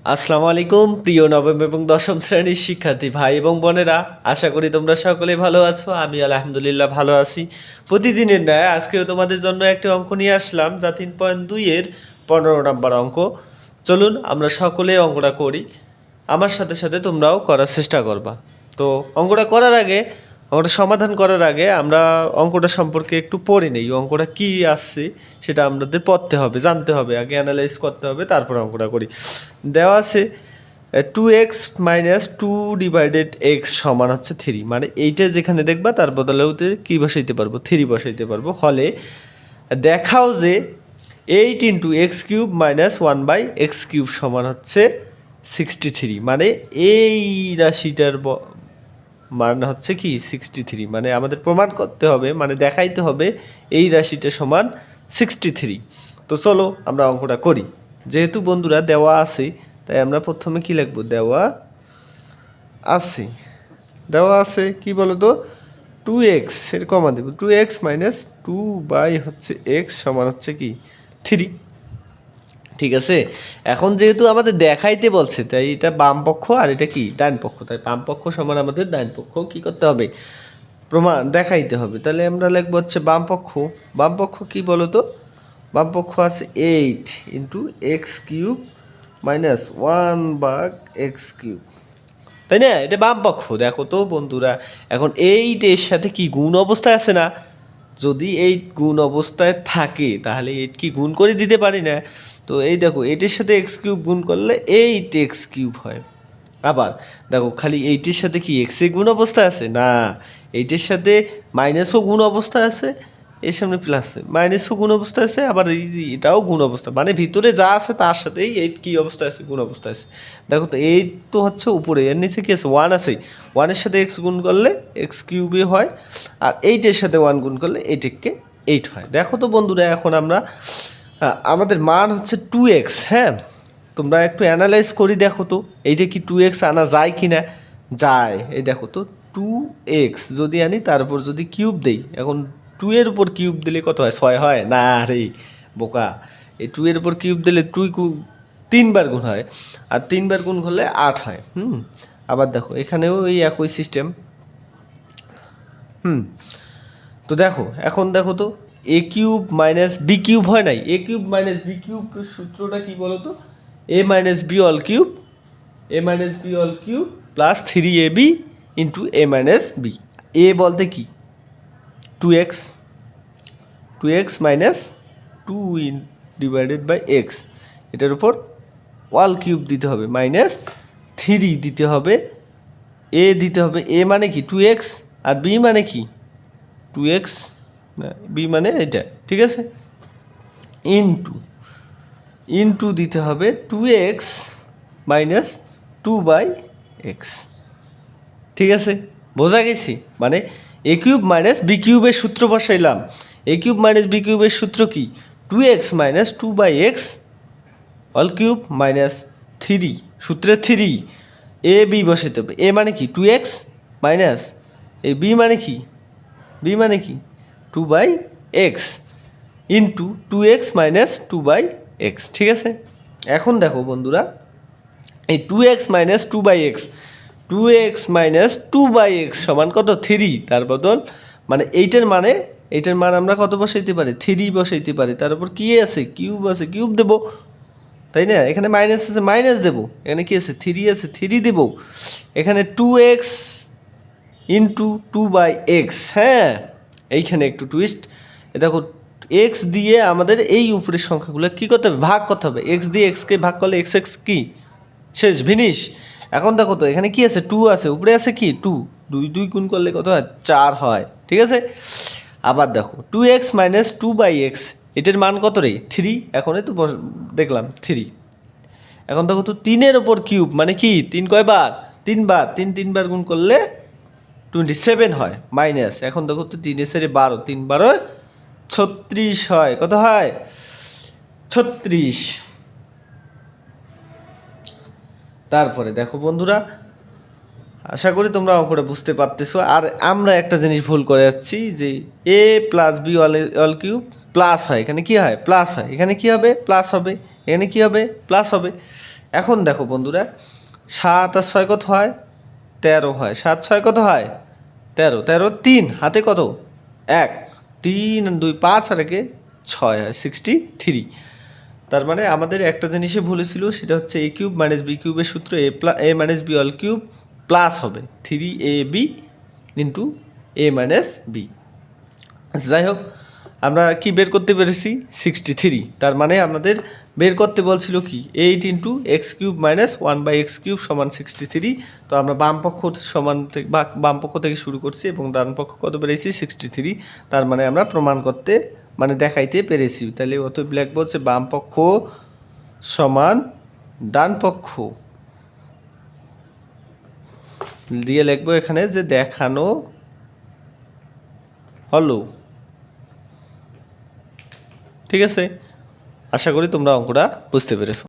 আসসালামু আলাইকুম প্রিয় নবম এবং দশম শ্রেণীর শিক্ষার্থী ভাই এবং বোনেরা, আশা করি তোমরা সকলে ভালো আছো। আমি আলহামদুলিল্লাহ ভালো আছি। প্রতিদিনের ন্যায় আজকেও তোমাদের জন্য একটি অঙ্ক নিয়ে আসলাম, যা 3.2-এর 15 নম্বর অঙ্ক। চলুন আমরা সকলে অঙ্কটা করি, আমার সাথে সাথে তোমরাও করার চেষ্টা করবা। তো অঙ্কটা করার আগে, অঙ্কটা সমাধান করার আগে আমরা অঙ্কটা সম্পর্কে একটু পড়ে নেই। অঙ্কটা কী আসছে সেটা আমাদের পড়তে হবে, জানতে হবে, আগে অ্যানালাইজ করতে হবে, তারপর অঙ্কটা করি। দেওয়া আছে 2x - 2 ডিভাইডেড এক্স সমান হচ্ছে 3, মানে এইটা যেখানে দেখবা তার বদলে কী বসাইতে পারবো, 3 বসাইতে পারবো। হলে দেখাও যে 8 × x³ - 1/x³ সমান হচ্ছে 63, মানে এই রাশিটার মান হচ্ছে কি 63, মানে আমাদের প্রমাণ করতে হবে, মানে দেখাইতে হবে এই রাশিটা সমান 63। তো চলো আমরা অঙ্কটা করি। যেহেতু বন্ধুরা দেওয়া আছে, তাই আমরা প্রথমে কি লিখব, দেওয়া আছে, দেওয়া আছে কি বলো তো, 2x এর কমা দেব, 2x - 2 হচ্ছে x সমান হচ্ছে কি 3। ঠিক আছে, এখন যেহেতু আমাদের দেখাইতে বলছে, তাই এটা বাম পক্ষ আর এটা কি ডান পক্ষ, তাই বাম পক্ষ সমান আমাদের ডান পক্ষ কি করতে হবে, প্রমাণ দেখাইতে হবে। তাহলে আমরা লিখবো হচ্ছে বাম পক্ষ। বাম পক্ষ কি বলো তো, বাম পক্ষ আছে 8 × x³ - 1/x³, তাই না? এটা বাম পক্ষ। দেখো তো বন্ধুরা, এখন এইটের সাথে কি গুণ অবস্থায় আছে না, যদি এই গুণ অবস্থায় থাকে তাহলে এইট কি গুণ করে দিতে পারি না। তো এই দেখো, এইটের সাথে x³ গুণ করলে 8x³ হয়। আবার দেখো, খালি এইটের সাথে কি এক্সে গুণ অবস্থায় আছে না, এইটের সাথে মাইনাসও গুণ অবস্থায় আছে, এর সামনে প্লাস মাইনাসও গুণ অবস্থায় আছে, আবার এই যে এটাও গুণ অবস্থা, মানে ভিতরে যা আছে তার সাথেই এইট কী অবস্থায় আছে, গুণ অবস্থায় আছে। দেখো তো, এইট তো হচ্ছে উপরে, এর নিচে কি আছে, 1 আছে, 1-এর সাথে এক্স গুণ করলে x³ হয়, আর 8-এর সাথে 1 গুণ করলে 8 8 হয়। দেখো তো বন্ধুরা, এখন আমরা আমাদের মান হচ্ছে 2x। হ্যাঁ, তোমরা একটু অ্যানালাইজ করি, দেখো তো এইটা কি 2x আনা যায় কি না, যায়। এই দেখো তো, 2x যদি আনি তার উপর যদি কিউব দেই, এখন 2 এর উপর কিউব দিলে কত হয়, 6 হয় না রে বোকা, এই 2 এর উপর কিউব দিলে 3বার গুণ হয়, আর 3বার গুণ করলে 8 হয়। আবার দেখো এখানেও এই একই সিস্টেম। তো দেখো, এখন দেখো তো, a³ - b³ হয় নাই, a³ - b³ সূত্রটা কি বলো তো, a - b all cube, a - b all cube plus 3ab into a - b। a বলতে কি 2x, 2x - 2 divided by x, এটার উপর ওয়াল কিউব দিতে হবে, -3 দিতে হবে, a দিতে হবে, a মানে কি 2x, আর b মানে কি 2x, বি মানে এটা, ঠিক আছে, ইন্টু দিতে হবে 2x - 2/x। ঠিক আছে, বোঝা গেছে? মানে a³ - b³ সূত্র বসাইলাম। a³ - b³ সূত্র কি, 2x - 2/x অল কিউব -3, সূত্রে 3, a b বসাইতে হবে। a মানে কি 2x মাইনাস, এই b মানে কি, b মানে কি 2/x ইন্টু 2x - 2/x। ঠিক আছে, এখন দেখো বন্ধুরা, এই 2x - 2/x, 2x - 2/x সমান কত 3, তার বদল মানে এইটার মান আমরা কত বসাইতে পারি, 3 বসাইতে পারি, তার উপর কি আছে, কিউব আছে, কিউব দেবো, তাই না? এখানে মাইনাস আছে, মাইনাস দেবো, এখানে কি আছে 3 আছে, 3 দেবো, এখানে 2x ইন্টু 2/x। হ্যাঁ, এইখানে একটু টুইস্ট, দেখো এক্স দিয়ে আমাদের এই উপরের সংখ্যাগুলো কী করতে হবে, ভাগ করতে হবে। এক্স দিয়ে এক্সকে ভাগ করলে এক্স এক্স কি শেষ, ফিনিশ। এখন দেখো তো, এখানে কি আছে, 2 আছে, উপরে আছে কি 2, 2 গুণ করলে কত হয়, 4 হয়। ঠিক আছে, আবার দেখো 2x - 2/x, এটার মান কত রে 3, এখন তো দেখলাম 3। এখন দেখো তো 3-এর ওপর কিউব মানে কি 3 কয়বার, 3বার, 3বার গুণ করলে 27 হয়, মাইনাস, এখন দেখো তো 3 এর 12, 3 12 36 হয়, কত হয় 36। তারপরে দেখো বন্ধুরা, আশা করি তোমরা অঙ্কটা বুঝতে পারতেছো। আর আমরা একটা জিনিস ভুল করে যাচ্ছি, যে a + b all cube plus হয়, এখানে কি হয় প্লাস হয়, এখানে কি হবে প্লাস হবে, এখানে কি হবে প্লাস হবে, এখন দেখো বন্ধুরা, 7 আর 6 কত হয়? 13 হয়। 7 6 কত হয়? 13, 13 3 হাতে কত? 1, 3 2 5 আর 1 6 হয়, 63। তার মানে আমাদের একটা জিনিসে ভুল ছিল, সেটা হচ্ছে a কিউব মাইনাস b কিউবের সূত্র a minus b all cube plus হবে 3ab into a minus b। যাই হোক, আমরা কি বের করতে পেরেছি? 63। তার মানে আমাদের বের করতে বলছিল কি 8 into x cube minus 1/x cube সমান 63। তো আমরা বাম পক্ষ সমান থেকে বা বাম পক্ষ থেকে শুরু করছি এবং ডান পক্ষ কত পেরেছি? 63। তার মানে আমরা প্রমাণ করতে মানে দেখাইতে পেরেছি। তাহলে অতএব লিখবো যে বাম পক্ষ সমান ডান পক্ষ দিয়ে লিখবো এখানে যে দেখানো হলো। ঠিক আছে, আশা করি তোমরা অঙ্কটা বুঝতে পেরেছো।